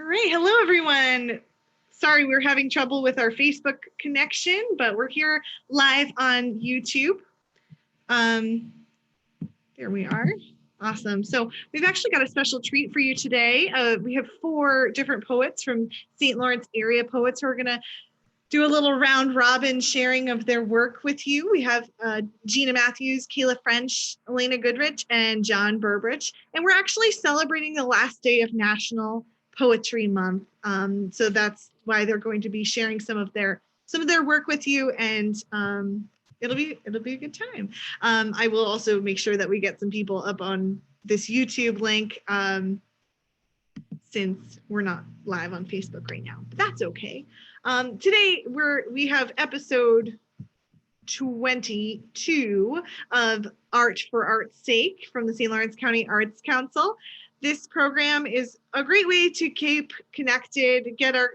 right, hello everyone. Sorry, we're having trouble with our Facebook connection, but we're here live on YouTube. There we are. Awesome. So we've actually got a special treat for you today. We have 4 different poets from St. Lawrence area poets who are going to do a little round robin sharing of their work with you. We have Jeanna Matthews, Kayla French, Alaina Goodrich, and John Berbrich. And we're actually celebrating the last day of National Poetry Month. So that's why they're going to be sharing some of their work with you, and it'll be a good time. I will also make sure that we get some people up on this YouTube link since we're not live on Facebook right now, but that's okay. Today we have episode 22 of Art for Art's Sake from the St. Lawrence County Arts Council. This program is a great way to keep connected, get our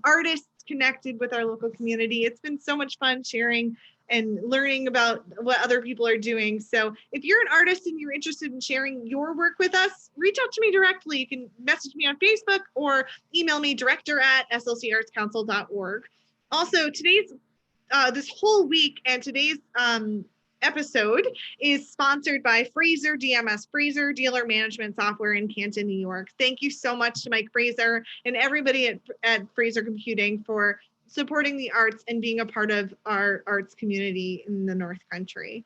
artists connected with our local community. It's been so much fun sharing and learning about what other people are doing. So if you're an artist and you're interested in sharing your work with us, reach out to me directly. You can message me on Facebook or email me director@slcartscouncil.org. Also, today's this whole week and today's episode is sponsored by Fraser DMS, Fraser Dealer Management Software in Canton, New York. Thank you so much to Mike Fraser and everybody at Fraser Computing for supporting the arts and being a part of our arts community in the North Country.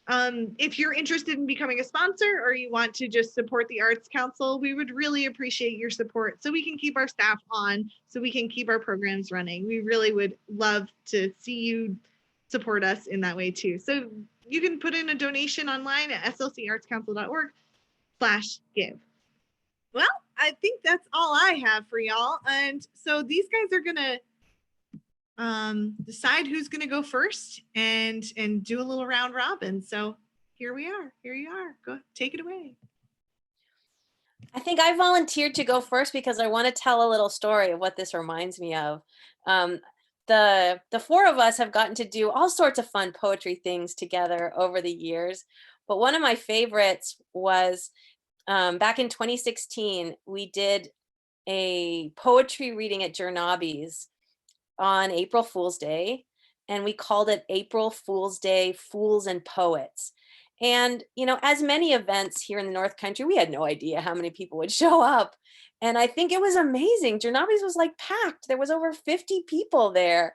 If you're interested in becoming a sponsor or you want to just support the Arts Council, we would really appreciate your support so we can keep our staff on, so we can keep our programs running. We really would love to see you support us in that way too. So you can put in a donation online at slcartscouncil.org/give. Well, I think that's all I have for y'all. And so these guys are gonna decide who's going to go first and do a little round robin. So here you are. Go take it away. I think I volunteered to go first because I want to tell a little story of what this reminds me of. The 4 of us have gotten to do all sorts of fun poetry things together over the years, but one of my favorites was back in 2016, we did a poetry reading at Jernabe's on April Fool's Day, and we called it April Fool's Day Fools and Poets. And, you know, as many events here in the North Country, we had no idea how many people would show up. And I think it was amazing. Jernabe's was like packed. There was over 50 people there.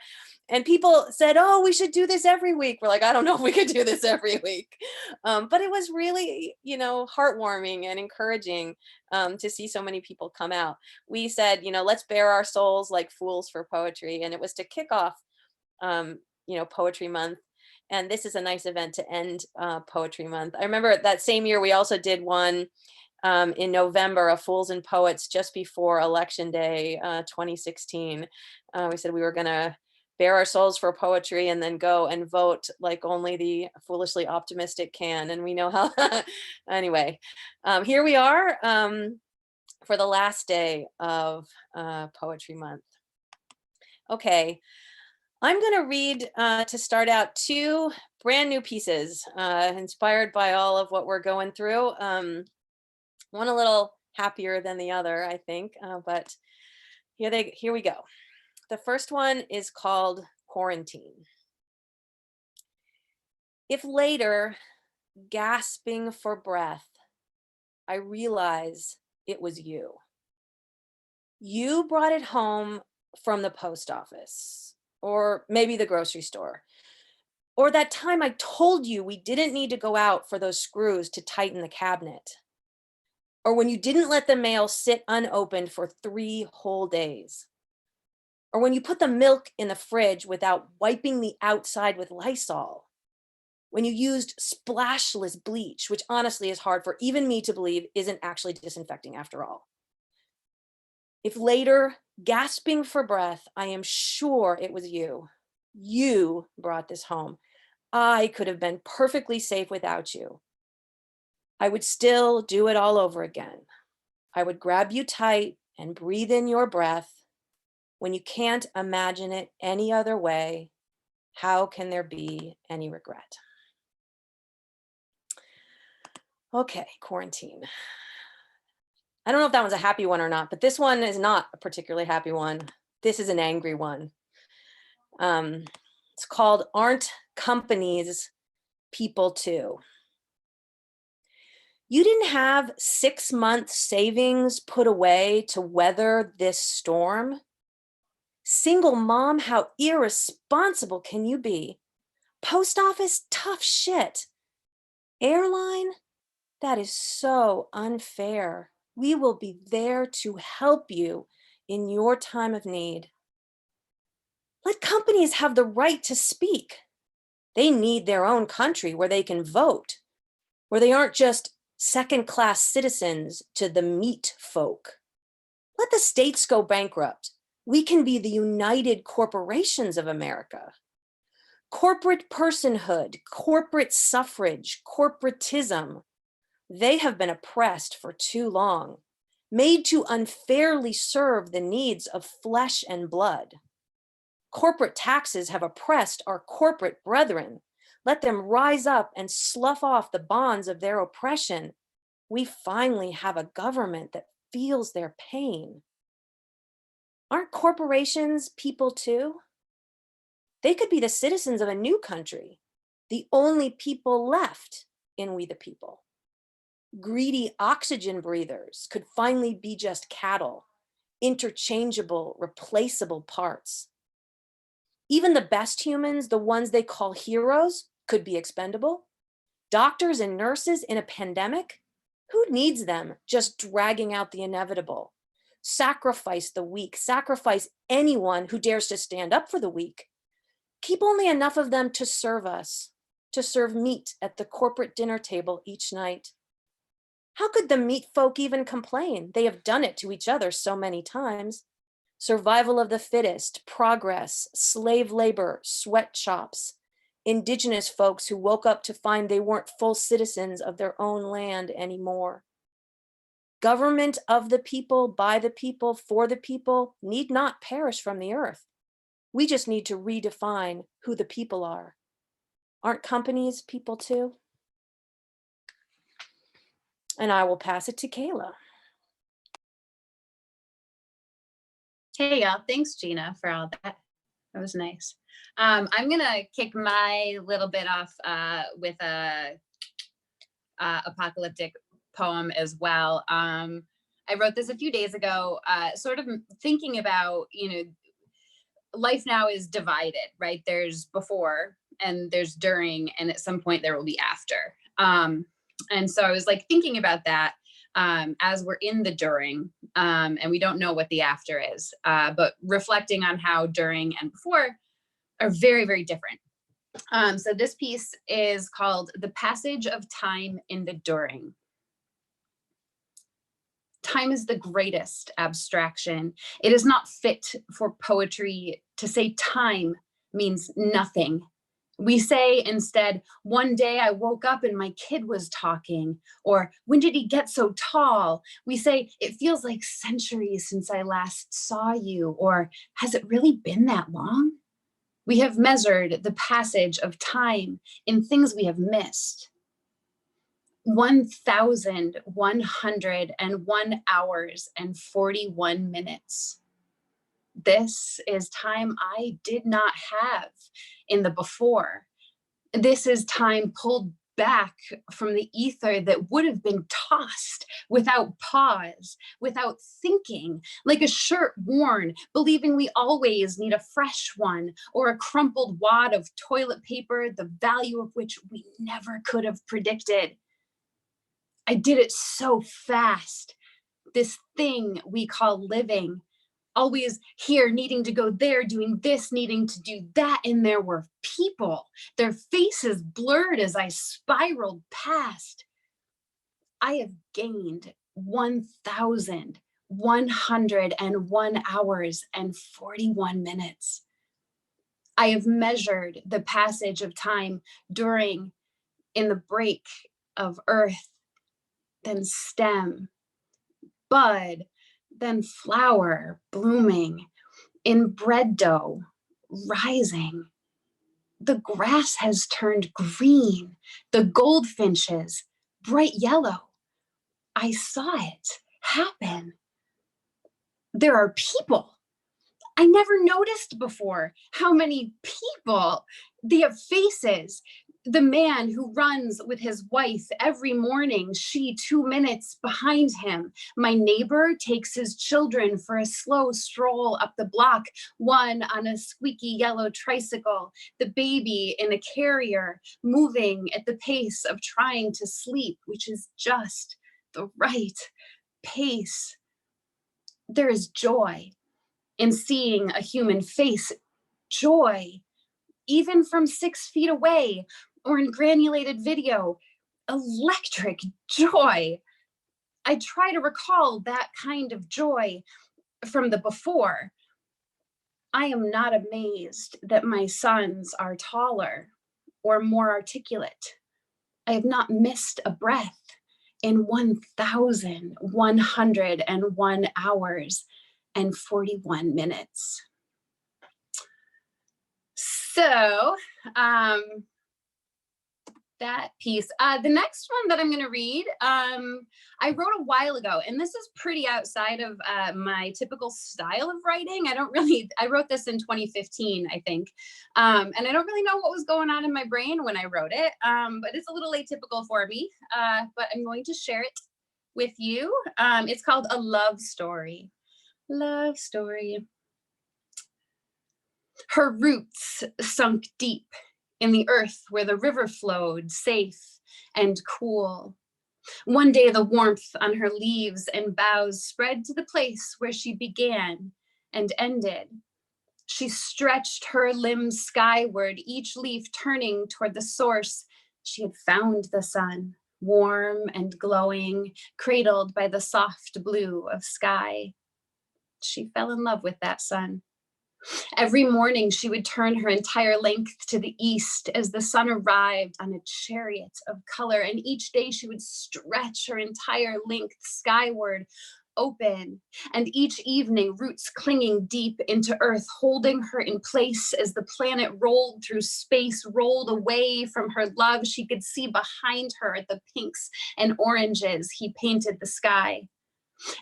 And people said, oh, we should do this every week. We're like, I don't know if we could do this every week. But it was really, you know, heartwarming and encouraging to see so many people come out. We said, you know, let's bare our souls like fools for poetry. And it was to kick off, you know, Poetry Month. And this is a nice event to end Poetry Month. I remember that same year, we also did one in November of Fools and Poets just before Election Day 2016. We said we were going to bare our souls for poetry and then go and vote like only the foolishly optimistic can. And we know how, anyway, here we are for the last day of Poetry Month. Okay, I'm gonna read to start out 2 brand new pieces inspired by all of what we're going through. One a little happier than the other, I think, but here we go. The first one is called Quarantine. If later, gasping for breath, I realize it was you. You brought it home from the post office, or maybe the grocery store, or that time I told you we didn't need to go out for those screws to tighten the cabinet, or when you didn't let the mail sit unopened for 3 whole days. Or when you put the milk in the fridge without wiping the outside with Lysol. When you used splashless bleach, which honestly is hard for even me to believe isn't actually disinfecting after all. If later, gasping for breath, I am sure it was you. You brought this home. I could have been perfectly safe without you. I would still do it all over again. I would grab you tight and breathe in your breath. When you can't imagine it any other way, how can there be any regret? Okay, Quarantine. I don't know if that one's a happy one or not, but this one is not a particularly happy one. This is an angry one. It's called Aren't Companies People Too? You didn't have 6-month savings put away to weather this storm? Single mom, how irresponsible can you be? Post office, tough shit. Airline, that is so unfair. We will be there to help you in your time of need. Let companies have the right to speak. They need their own country where they can vote, where they aren't just second-class citizens to the meat folk. Let the states go bankrupt. We can be the United Corporations of America. Corporate personhood, corporate suffrage, corporatism, they have been oppressed for too long, made to unfairly serve the needs of flesh and blood. Corporate taxes have oppressed our corporate brethren. Let them rise up and slough off the bonds of their oppression. We finally have a government that feels their pain. Aren't corporations people too? They could be the citizens of a new country, the only people left in We the People. Greedy oxygen breathers could finally be just cattle, interchangeable, replaceable parts. Even the best humans, the ones they call heroes, could be expendable. Doctors and nurses in a pandemic, who needs them just dragging out the inevitable? Sacrifice the weak, sacrifice anyone who dares to stand up for the weak. Keep only enough of them to serve us, to serve meat at the corporate dinner table each night. How could the meat folk even complain? They have done it to each other so many times. Survival of the fittest, progress, slave labor, sweatshops, indigenous folks who woke up to find they weren't full citizens of their own land anymore. Government of the people, by the people, for the people need not perish from the earth. We just need to redefine who the people are. Aren't companies people too? And I will pass it to Kayla. Hey y'all, thanks Jeanna for all that. That was nice. I'm gonna kick my little bit off with a apocalyptic poem as well. I wrote this a few days ago, sort of thinking about, life now is divided, right? There's before and there's during, and at some point there will be after. And so I was like thinking about that as we're in the during, and we don't know what the after is, but reflecting on how during and before are very, very different. So this piece is called The Passage of Time in the During. Time is the greatest abstraction. It is not fit for poetry to say time means nothing. We say instead, one day I woke up and my kid was talking, or when did he get so tall? We say, it feels like centuries since I last saw you, or has it really been that long? We have measured the passage of time in things we have missed. 1,101 hours and 41 minutes. This is time I did not have in the before. This is time pulled back from the ether that would have been tossed without pause, without thinking, like a shirt worn, believing we always need a fresh one, or a crumpled wad of toilet paper, the value of which we never could have predicted. I did it so fast. This thing we call living, always here, needing to go there, doing this, needing to do that. And there were people, their faces blurred as I spiraled past. I have gained 1,101 hours and 41 minutes. I have measured the passage of time during, in the break of earth, then stem, bud, then flower blooming, in bread dough rising. The grass has turned green, the goldfinches bright yellow. I saw it happen? There are people. I never noticed before how many people. They have faces. The man who runs with his wife every morning, she 2 minutes behind him. My neighbor takes his children for a slow stroll up the block, one on a squeaky yellow tricycle, the baby in a carrier, moving at the pace of trying to sleep, which is just the right pace. There is joy in seeing a human face, joy, even from 6 feet away or in granulated video, electric joy. I try to recall that kind of joy from the before. I am not amazed that my sons are taller or more articulate. I have not missed a breath in 1,101 hours and 41 minutes. So, that piece. The next one that I'm going to read, I wrote a while ago, and this is pretty outside of my typical style of writing. I wrote this in 2015, I think. And I don't really know what was going on in my brain when I wrote it, but it's a little atypical for me, but I'm going to share it with you. It's called A Love Story. Love story. Her roots sunk deep in the earth where the river flowed, safe and cool. One day the warmth on her leaves and boughs spread to the place where she began and ended. She stretched her limbs skyward, each leaf turning toward the source. She had found the sun, warm and glowing, cradled by the soft blue of sky. She fell in love with that sun. Every morning she would turn her entire length to the east as the sun arrived on a chariot of color, and each day she would stretch her entire length skyward, open, and each evening roots clinging deep into earth, holding her in place as the planet rolled through space, rolled away from her love. She could see behind her the pinks and oranges he painted the sky.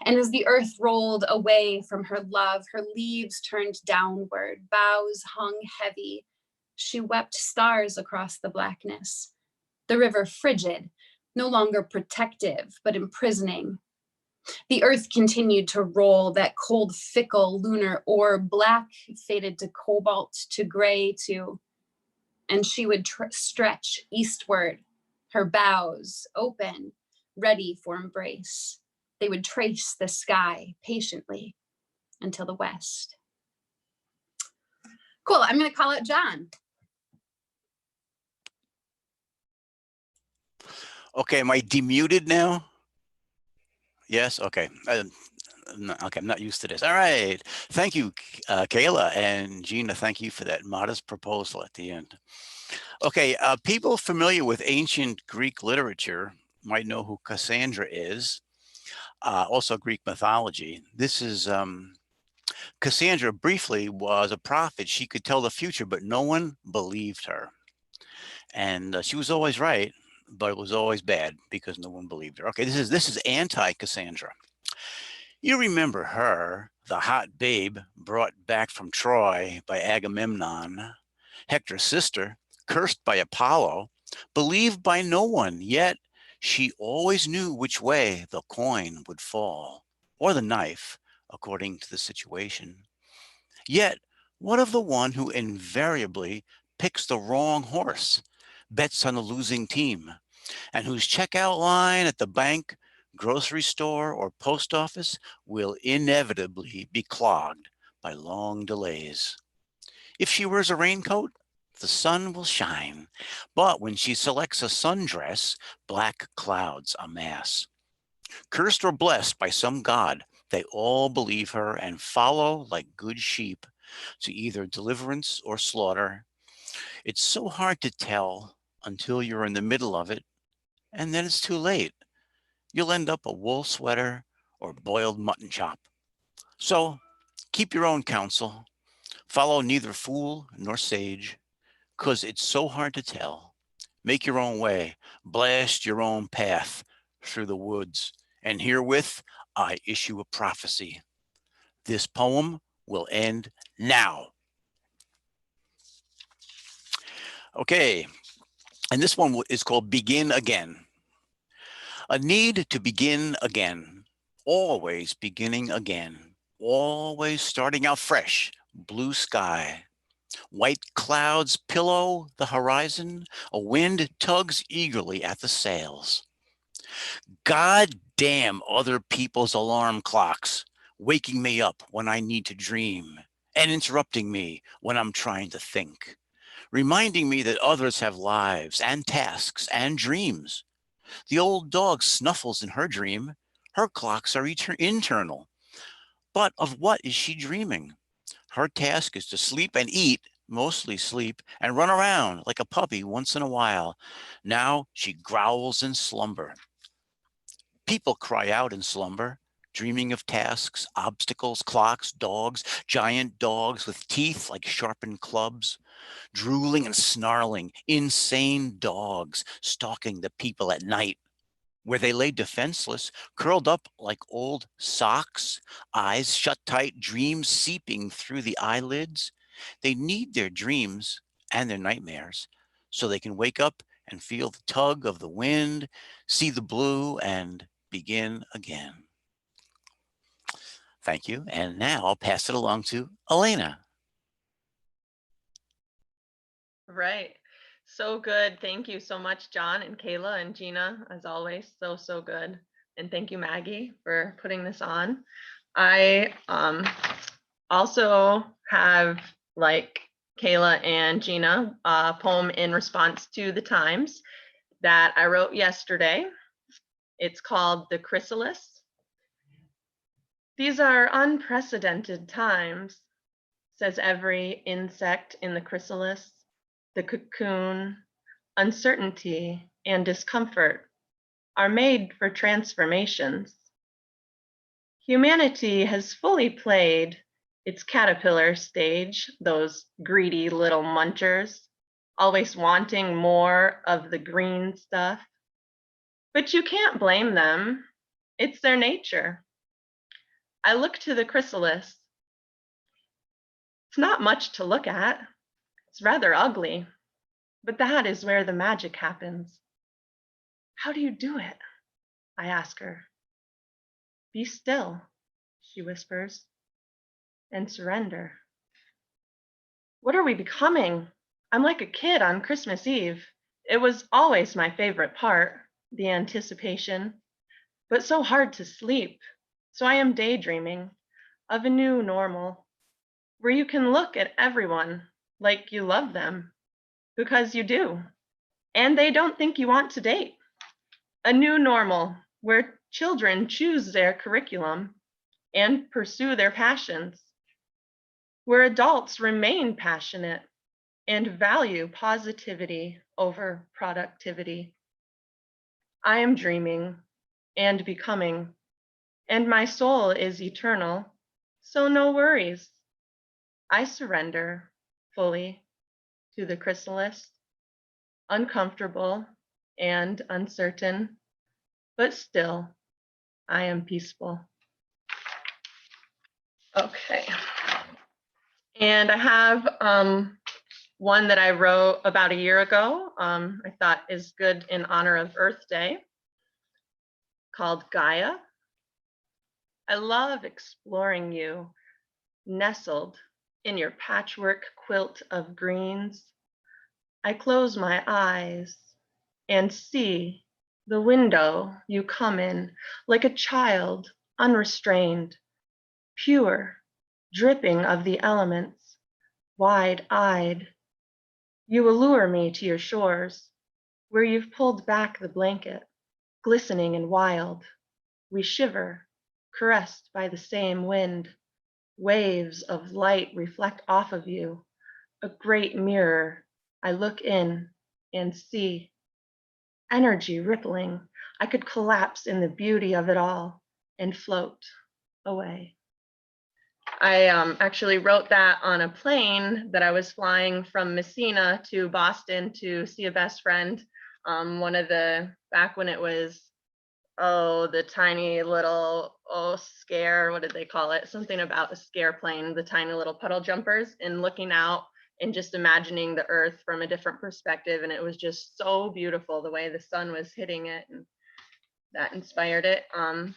And as the earth rolled away from her love, her leaves turned downward, boughs hung heavy. She wept stars across the blackness. The river frigid, no longer protective, but imprisoning. The earth continued to roll, that cold, fickle lunar orb, black faded to cobalt, to gray, and she would stretch eastward, her boughs open, ready for embrace. They would trace the sky patiently until the west. Cool, I'm gonna call out John. Okay, am I demuted now? Yes, okay. Okay, I'm not used to this. All right, thank you, Kayla and Jeanna, thank you for that modest proposal at the end. Okay, people familiar with ancient Greek literature might know who Cassandra is. Also Greek mythology. This is Cassandra briefly was a prophet. She could tell the future, but no one believed her. And she was always right, but it was always bad because no one believed her. Okay, this is anti-Cassandra. You remember her, the hot babe brought back from Troy by Agamemnon, Hector's sister, cursed by Apollo, believed by no one, yet she always knew which way the coin would fall, or the knife, according to the situation. Yet, what of the one who invariably picks the wrong horse, bets on the losing team, and whose checkout line at the bank, grocery store, or post office will inevitably be clogged by long delays? If she wears a raincoat, the sun will shine, but when she selects a sundress, black clouds amass. Cursed or blessed by some god, they all believe her and follow like good sheep to either deliverance or slaughter. It's so hard to tell until you're in the middle of it, and then it's too late. You'll end up a wool sweater or boiled mutton chop. So keep your own counsel. Follow neither fool nor sage, 'cause it's so hard to tell. Make your own way, blast your own path through the woods. And herewith, I issue a prophecy. This poem will end now. Okay, and this one is called Begin Again. A need to begin again, always beginning again, always starting out fresh, blue sky. White clouds pillow the horizon, a wind tugs eagerly at the sails. God damn other people's alarm clocks, waking me up when I need to dream and interrupting me when I'm trying to think, reminding me that others have lives and tasks and dreams. The old dog snuffles in her dream. Her clocks are internal. But of what is she dreaming? Her task is to sleep and eat, mostly sleep, and run around like a puppy once in a while. Now she growls in slumber. People cry out in slumber, dreaming of tasks, obstacles, clocks, dogs, giant dogs with teeth like sharpened clubs, drooling and snarling, insane dogs stalking the people at night, where they lay defenseless, curled up like old socks, eyes shut tight, dreams seeping through the eyelids. They need their dreams and their nightmares so they can wake up and feel the tug of the wind, see the blue, and begin again. Thank you. And now I'll pass it along to Alaina. Right. So good. Thank you so much, John and Kayla and Jeanna, as always. So good. And thank you, Maggie, for putting this on. I also have, like Kayla and Jeanna, a poem in response to the times that I wrote yesterday. It's called The Chrysalis. These are unprecedented times, says every insect in the chrysalis. The cocoon, uncertainty, and discomfort are made for transformations. Humanity has fully played its caterpillar stage, those greedy little munchers, always wanting more of the green stuff. But you can't blame them. It's their nature. I look to the chrysalis. It's not much to look at. It's rather ugly, but that is where the magic happens. How do you do it? I ask her. Be still, she whispers, and surrender. What are we becoming? I'm like a kid on Christmas Eve. It was always my favorite part, the anticipation, but so hard to sleep. So I am daydreaming of a new normal where you can look at everyone like you love them, because you do, and they don't think you want to date. A new normal where children choose their curriculum and pursue their passions, where adults remain passionate and value positivity over productivity. I am dreaming and becoming, and my soul is eternal, so no worries. I surrender fully to the chrysalis, uncomfortable and uncertain, but still I am peaceful. Okay. And I have one that I wrote about a year ago, I thought is good in honor of Earth Day, called Gaia. I love exploring you, nestled in your patchwork quilt of greens. I close my eyes and see the window you come in like a child, unrestrained, pure, dripping of the elements, wide-eyed. You allure me to your shores, where you've pulled back the blanket, glistening and wild. We shiver, caressed by the same wind. Waves of light reflect off of you, a great mirror. I look in and see energy rippling. I could collapse in the beauty of it all and float away. I actually wrote that on a plane that I was flying from Messina to Boston to see a best friend. Back when it was the tiny little, scare, what did they call it? Something about a scare plane, the tiny little puddle jumpers, and looking out and just imagining the earth from a different perspective. And it was just so beautiful the way the sun was hitting it, and that inspired it.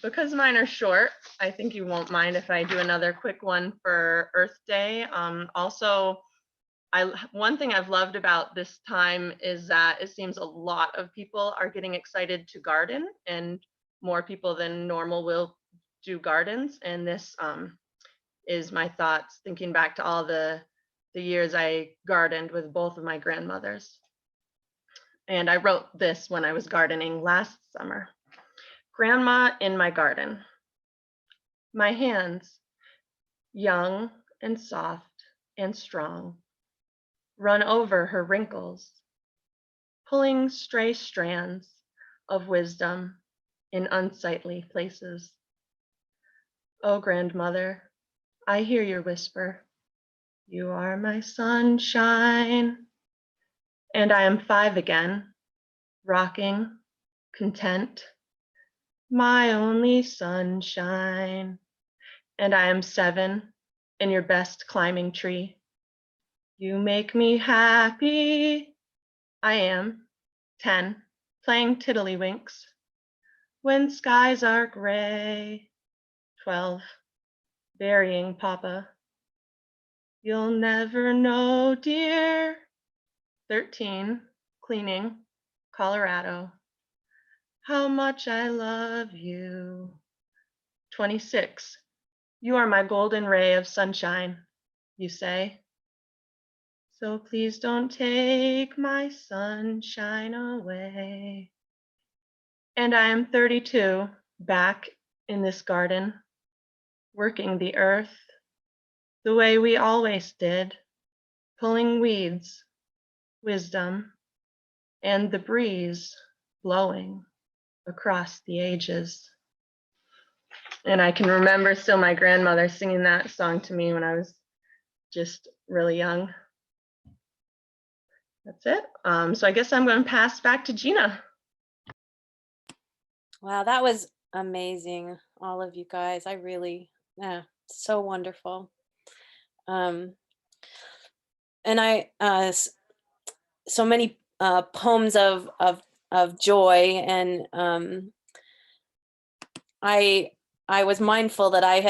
Because mine are short, I think you won't mind if I do another quick one for Earth Day. Also, one thing I've loved about this time is that it seems a lot of people are getting excited to garden, and more people than normal will do gardens. And this is my thoughts thinking back to all the years I gardened with both of my grandmothers. And I wrote this when I was gardening last summer. Grandma in my garden. My hands, young and soft and strong, run over her wrinkles, pulling stray strands of wisdom in unsightly places. Oh, grandmother, I hear your whisper. You are my sunshine. And I am 5 again, rocking, content, my only sunshine. And I am 7 in your best climbing tree. You make me happy. I am 10, playing tiddlywinks when skies are gray. 12, burying Papa. You'll never know, dear. 13, cleaning Colorado. How much I love you. 26, you are my golden ray of sunshine, you say. So please don't take my sunshine away. And I am 32, back in this garden, working the earth the way we always did, pulling weeds, wisdom, and the breeze blowing across the ages. And I can remember still my grandmother singing that song to me when I was just really young. That's it. So I guess I'm going to pass back to Jeanna. Wow, that was amazing, all of you guys. I really, so wonderful. And so many poems of joy, and I was mindful that I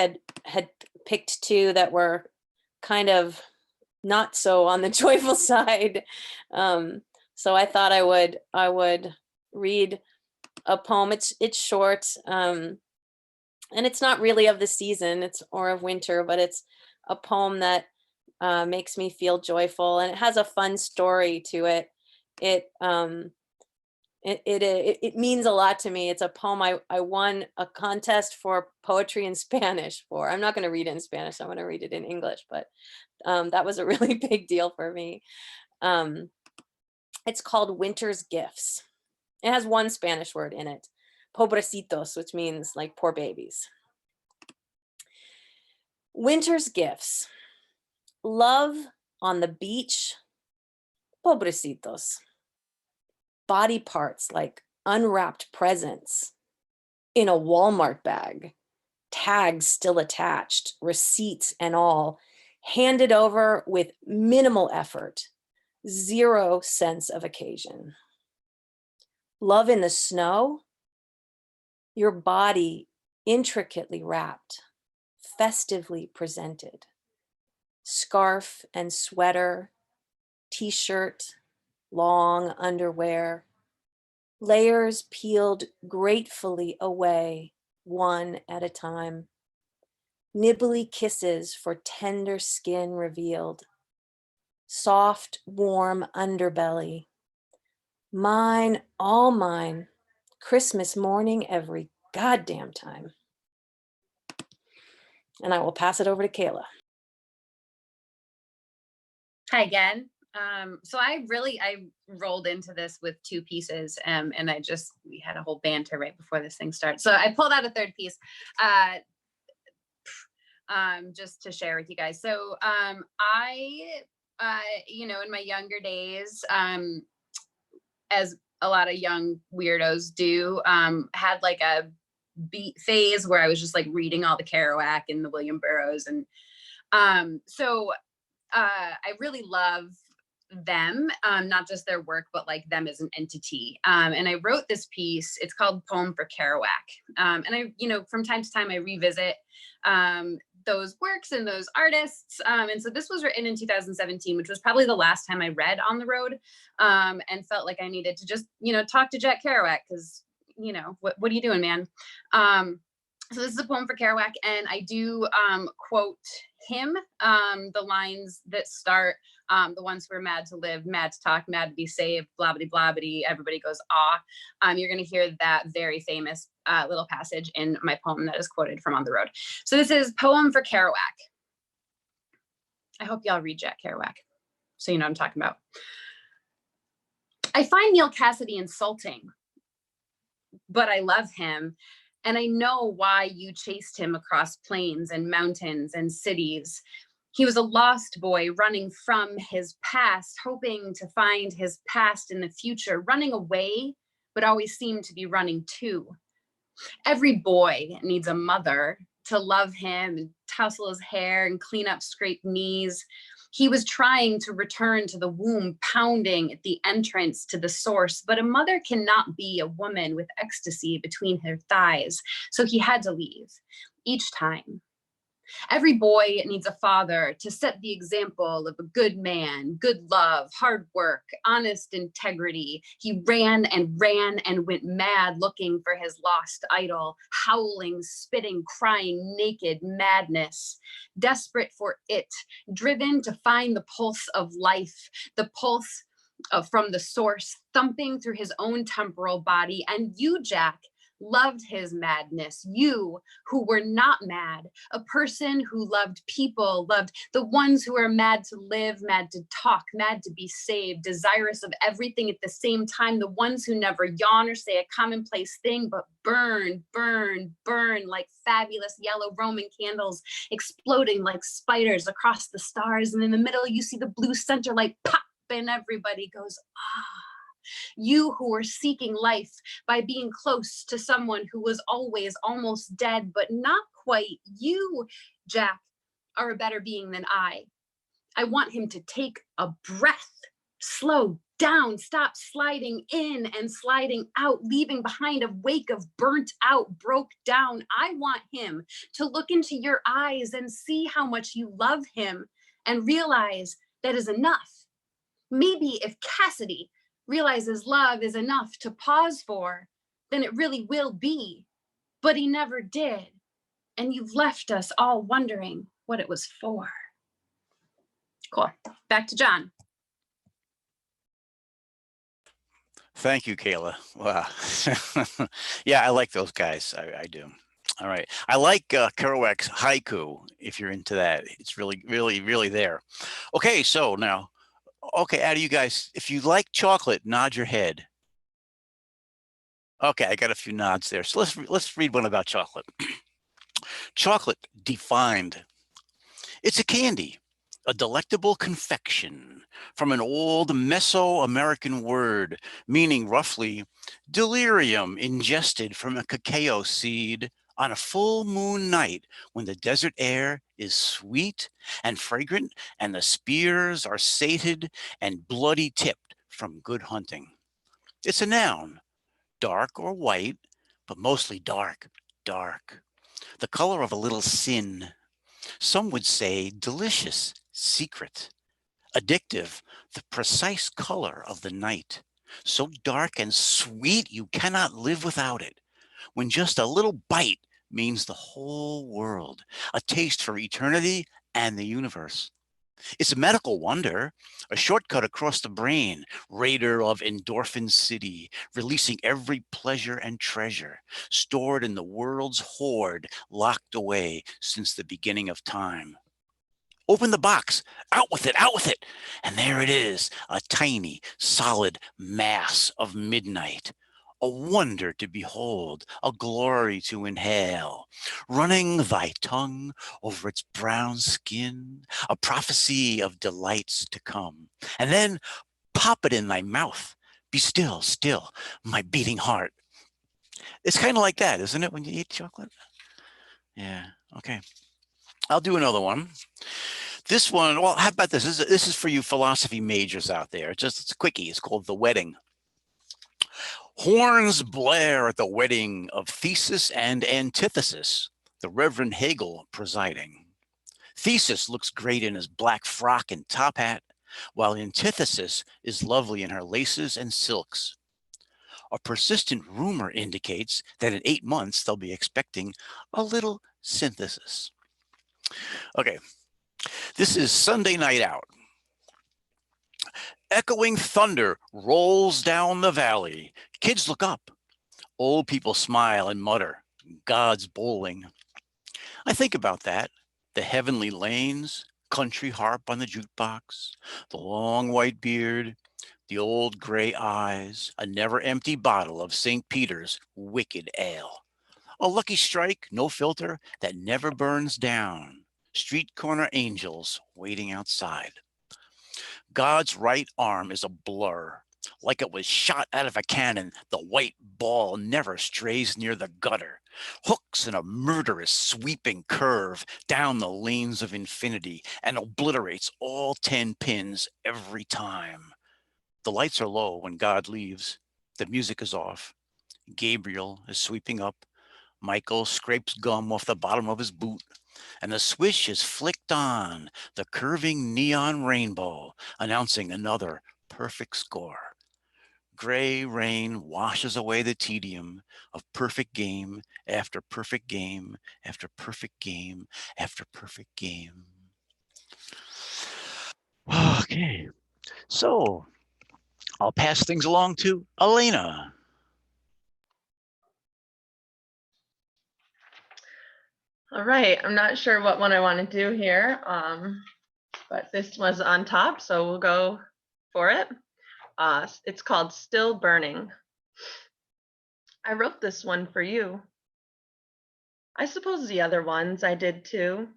had picked 2 that were kind of not so on the joyful side. So I thought I would read a poem. It's short, and it's not really of the season, or of winter, but it's a poem that makes me feel joyful, and it has a fun story to it. It means a lot to me. It's a poem I won a contest for poetry in Spanish for. I'm not going to read it in Spanish. I'm going to read it in English, but that was a really big deal for me. It's called Winter's Gifts. It has one Spanish word in it, pobrecitos, which means like poor babies. Winter's gifts. Love on the beach, pobrecitos. Body parts like unwrapped presents in a Walmart bag, tags still attached, receipts and all, handed over with minimal effort, 0 sense of occasion. Love in the snow, your body intricately wrapped, festively presented. Scarf and sweater, t-shirt, long underwear, layers peeled gratefully away, one at a time. Nibbly kisses for tender skin revealed. Soft, warm underbelly. Mine, all mine, Christmas morning every goddamn time. And I will pass it over to Kayla. Hi again. So I rolled into this with 2 pieces, and we had a whole banter right before this thing started. So I pulled out a 3rd piece, just to share with you guys. So I, in my younger days, as a lot of young weirdos do. Had like a beat phase where I was just like reading all the Kerouac and the William Burroughs. And so I really love them, not just their work, but like them as an entity. And I wrote this piece, it's called Poem for Kerouac. And I, from time to time I revisit those works and those artists. And so this was written in 2017, which was probably the last time I read on the road, and felt like I needed to just, talk to Jack Kerouac, because, what are you doing, man? So this is a poem for Kerouac, and I do quote him, the lines that start, the ones who are mad to live, mad to talk, mad to be saved, blabbity blabbity, everybody goes ah. You're going to hear that very famous little passage in my poem that is quoted from On the Road. So this is Poem for Kerouac. I hope y'all read Jack Kerouac, so you know what I'm talking about. I find Neil Cassidy insulting, but I love him. And I know why you chased him across plains and mountains and cities. He was a lost boy running from his past, hoping to find his past in the future, running away, but always seemed to be running too. Every boy needs a mother to love him and tussle his hair and clean up scraped knees. He was trying to return to the womb, pounding at the entrance to the source, but a mother cannot be a woman with ecstasy between her thighs, so he had to leave each time. Every boy needs a father to set the example of a good man, good love, hard work, honest integrity. He ran and went mad looking for his lost idol, howling, spitting, crying, naked madness, desperate for it, driven to find the pulse of life, the pulse from the source, thumping through his own temporal body. And you, Jack, loved his madness, you who were not mad, a person who loved people, loved the ones who are mad to live, mad to talk, mad to be saved, desirous of everything at the same time, the ones who never yawn or say a commonplace thing, but burn, burn, burn like fabulous yellow Roman candles, exploding like spiders across the stars. And in the middle, you see the blue center light pop, and everybody goes, ah. You who were seeking life by being close to someone who was always almost dead, but not quite. You, Jack, are a better being than I. I want him to take a breath, slow down, stop sliding in and sliding out, leaving behind a wake of burnt out, broke down. I want him to look into your eyes and see how much you love him and realize that is enough. Maybe if Cassidy realizes love is enough to pause for, then it really will be. But he never did. And you've left us all wondering what it was for. Cool. Back to John. Thank you, Kayla. Wow. Yeah, I like those guys. I do. All right. I like Kerouac's haiku, if you're into that. It's really, really, really there. Okay, so now, okay, out of you guys, if you like chocolate, nod your head. Okay, I got a few nods there. So let's read one about chocolate. Chocolate defined. It's a candy, a delectable confection from an old Mesoamerican word meaning roughly delirium ingested from a cacao seed on a full moon night when the desert air is sweet and fragrant and the spears are sated and bloody tipped from good hunting. It's a noun, dark or white, but mostly dark, dark. The color of a little sin. Some would say delicious, secret. Addictive, the precise color of the night. So dark and sweet you cannot live without it. When just a little bite means the whole world, a taste for eternity and the universe. It's a medical wonder, a shortcut across the brain, raider of endorphin city, releasing every pleasure and treasure, stored in the world's hoard, locked away since the beginning of time. Open the box, out with it, out with it. And there it is, a tiny, solid mass of midnight. A wonder to behold, a glory to inhale, running thy tongue over its brown skin, a prophecy of delights to come. And then pop it in thy mouth, Be still, still, my beating heart. It's kind of like that, isn't it, when you eat chocolate? Yeah, okay. I'll do another one. This one, well, how about this? This is for you philosophy majors out there. It's a quickie. It's called The Wedding. Horns blare at the wedding of Thesis and Antithesis, the Reverend Hegel presiding. Thesis looks great in his black frock and top hat, while Antithesis is lovely in her laces and silks. A persistent rumor indicates that in 8 months they'll be expecting a little synthesis. Okay, this is Sunday Night Out. Echoing thunder rolls down the valley. Kids look up. Old people smile and mutter, God's bowling. I think about that. The heavenly lanes, country harp on the jukebox, the long white beard, the old gray eyes, a never empty bottle of St. Peter's wicked ale. A lucky strike, no filter, that never burns down. Street corner angels waiting outside. God's right arm is a blur. Like it was shot out of a cannon, the white ball never strays near the gutter. Hooks in a murderous sweeping curve down the lanes of infinity and obliterates all 10 pins every time. The lights are low when God leaves. The music is off. Gabriel is sweeping up. Michael scrapes gum off the bottom of his boot, and the swish is flicked on, the curving neon rainbow, announcing another perfect score. Gray rain washes away the tedium of perfect game after perfect game after perfect game after perfect game. Okay, so I'll pass things along to Alaina. All right, I'm not sure what one I want to do here, but this was on top, so we'll go for it. It's called Still Burning. I wrote this one for you. I suppose the other ones I did too,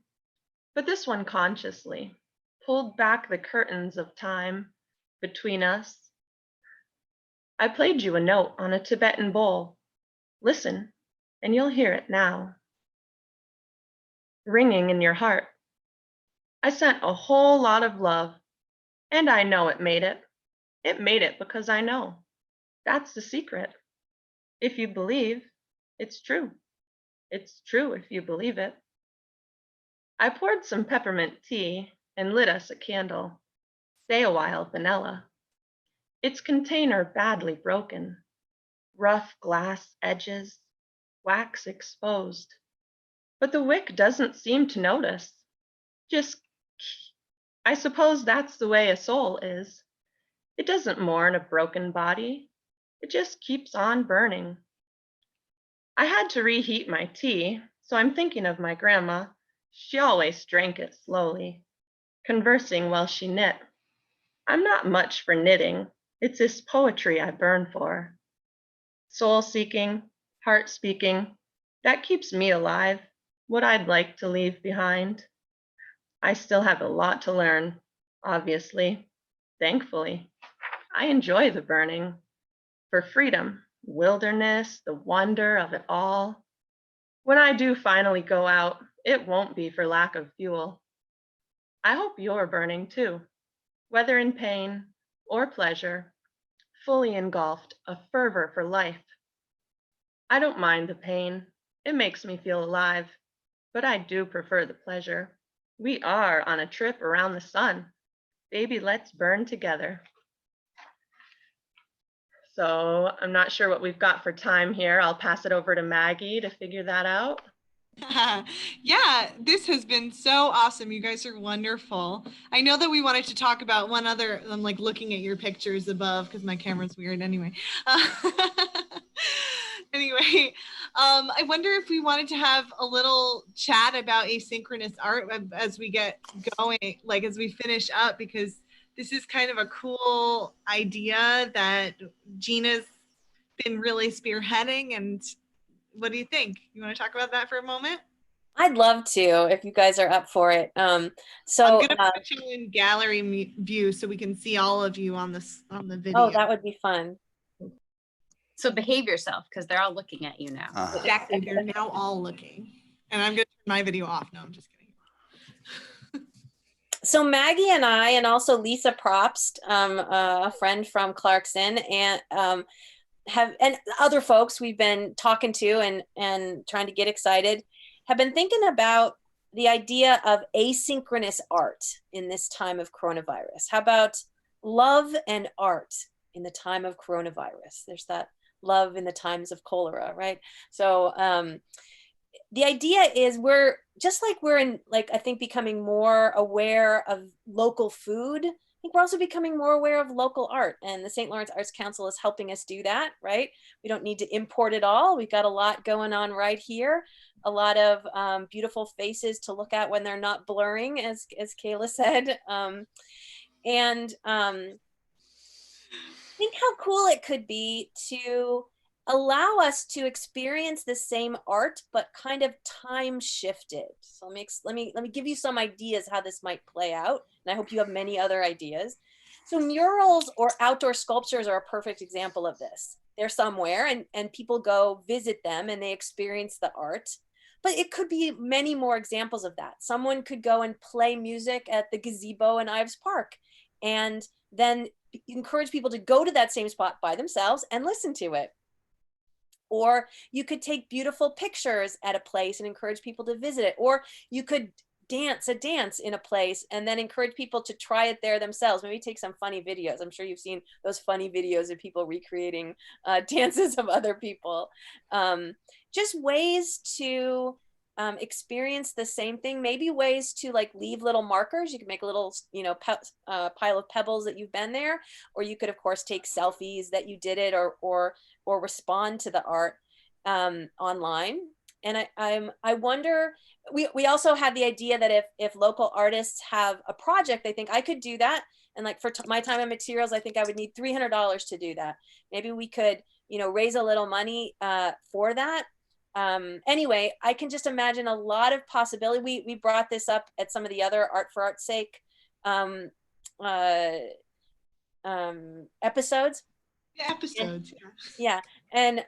but this one consciously pulled back the curtains of time between us. I played you a note on a Tibetan bowl. Listen, and you'll hear it now. Ringing in your heart. I sent a whole lot of love, and I know it made it. It made it because I know. That's the secret. If you believe, it's true. It's true if you believe it. I poured some peppermint tea and lit us a candle. Stay a while, vanilla. Its container badly broken. Rough glass edges, wax exposed. But the wick doesn't seem to notice. I suppose that's the way a soul is. It doesn't mourn a broken body. It just keeps on burning. I had to reheat my tea, so I'm thinking of my grandma. She always drank it slowly, conversing while she knit. I'm not much for knitting. It's this poetry I burn for. Soul seeking, heart speaking, that keeps me alive. What I'd like to leave behind. I still have a lot to learn, obviously. Thankfully, I enjoy the burning for freedom, wilderness, the wonder of it all. When I do finally go out, it won't be for lack of fuel. I hope you're burning too, whether in pain or pleasure, fully engulfed, a fervor for life. I don't mind the pain. It makes me feel alive. But I do prefer the pleasure. We are on a trip around the sun. Baby, let's burn together. So I'm not sure what we've got for time here. I'll pass it over to Maggie to figure that out. Yeah, this has been so awesome. You guys are wonderful. I know that we wanted to talk about one other, I'm like looking at your pictures above because my camera's weird anyway. Anyway, I wonder if we wanted to have a little chat about asynchronous art as we get going, like as we finish up, because this is kind of a cool idea that Jeanna's been really spearheading. And what do you think? You want to talk about that for a moment? I'd love to, if you guys are up for it. I'm gonna put you in gallery view so we can see all of you on the video. Oh, that would be fun. So behave yourself because they're all looking at you now. Exactly. They're now all looking. And I'm going to turn my video off. No, I'm just kidding. So Maggie and I, and also Lisa Propst, a friend from Clarkson, and and other folks we've been talking to and trying to get excited, have been thinking about the idea of asynchronous art in this time of coronavirus. How about love and art in the time of coronavirus? There's that love in the times of cholera, right? So the idea is we're just like we're in, like, I think becoming more aware of local food. I think we're also becoming more aware of local art, and the St. Lawrence Arts Council is helping us do that, right? We don't need to import it all. We've got a lot going on right here. A lot of beautiful faces to look at when they're not blurring, as Kayla said. Think how cool it could be to allow us to experience the same art, but kind of time shifted. So let me give you some ideas how this might play out. And I hope you have many other ideas. So murals or outdoor sculptures are a perfect example of this. They're somewhere and people go visit them and they experience the art. But it could be many more examples of that. Someone could go and play music at the gazebo in Ives Park and then encourage people to go to that same spot by themselves and listen to it. Or you could take beautiful pictures at a place and encourage people to visit it. Or you could dance a dance in a place and then encourage people to try it there themselves. Maybe take some funny videos. I'm sure you've seen those funny videos of people recreating dances of other people. Just ways to experience the same thing. Maybe ways to like leave little markers. You can make a little, pile of pebbles that you've been there, or you could of course take selfies that you did it, or respond to the art online. And I wonder, we also had the idea that if local artists have a project, I think I could do that. And like for my time and materials, I think I would need $300 to do that. Maybe we could, raise a little money for that. Anyway, I can just imagine a lot of possibility. We brought this up at some of the other Art for Art's Sake episodes. Yeah. And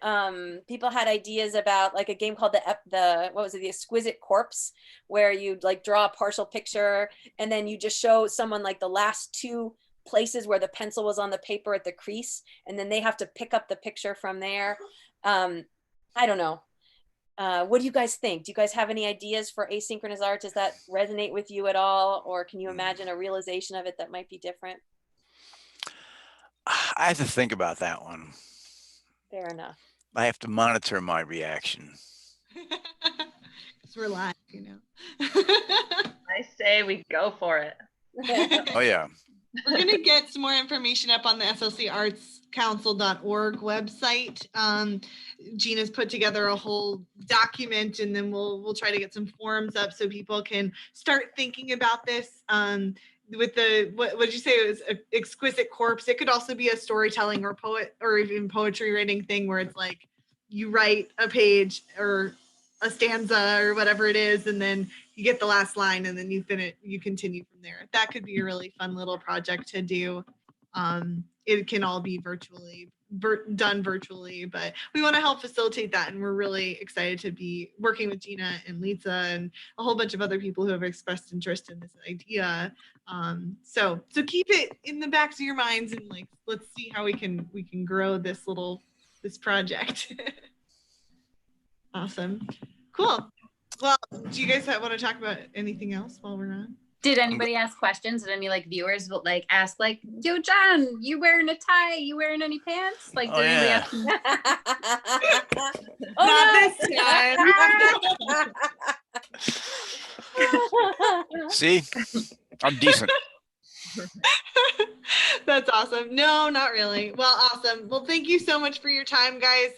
people had ideas about like a game called the Exquisite Corpse, where you'd like draw a partial picture and then you just show someone like the last two places where the pencil was on the paper at the crease, and then they have to pick up the picture from there. I don't know. What do you guys think? Do you guys have any ideas for asynchronous art? Does that resonate with you at all? Or can you imagine a realization of it that might be different? I have to think about that one. Fair enough. I have to monitor my reaction. Because we're live, I say we go for it. Oh yeah. We're going to get some more information up on the slcartscouncil.org website. Jeanna's put together a whole document, and then we'll try to get some forums up so people can start thinking about this. With the what did you say it was Exquisite Corpse? It could also be a storytelling or poet or even poetry writing thing where it's like you write a page or a stanza or whatever it is, and then you get the last line and then you continue from there. That could be a really fun little project to do. It can all be done virtually, but we want to help facilitate that, and we're really excited to be working with Jeanna and Lisa and a whole bunch of other people who have expressed interest in this idea. So keep it in the backs of your minds, and like let's see how we can grow this project. Awesome. Cool. Well, do you guys want to talk about anything else while we're on? Did anybody ask questions? Did any like viewers ask like, yo, John, you wearing a tie? You wearing any pants? Like, did anybody ask? Not this time. See, I'm decent. That's awesome. No, not really. Well, awesome. Well, thank you so much for your time, guys.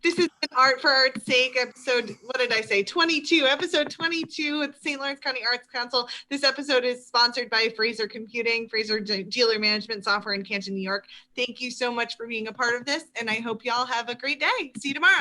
This is an Art for Art's Sake episode, what did I say? 22, episode 22 with the St. Lawrence County Arts Council. This episode is sponsored by Fraser Computing, Fraser Dealer Management Software in Canton, New York. Thank you so much for being a part of this, and I hope y'all have a great day. See you tomorrow.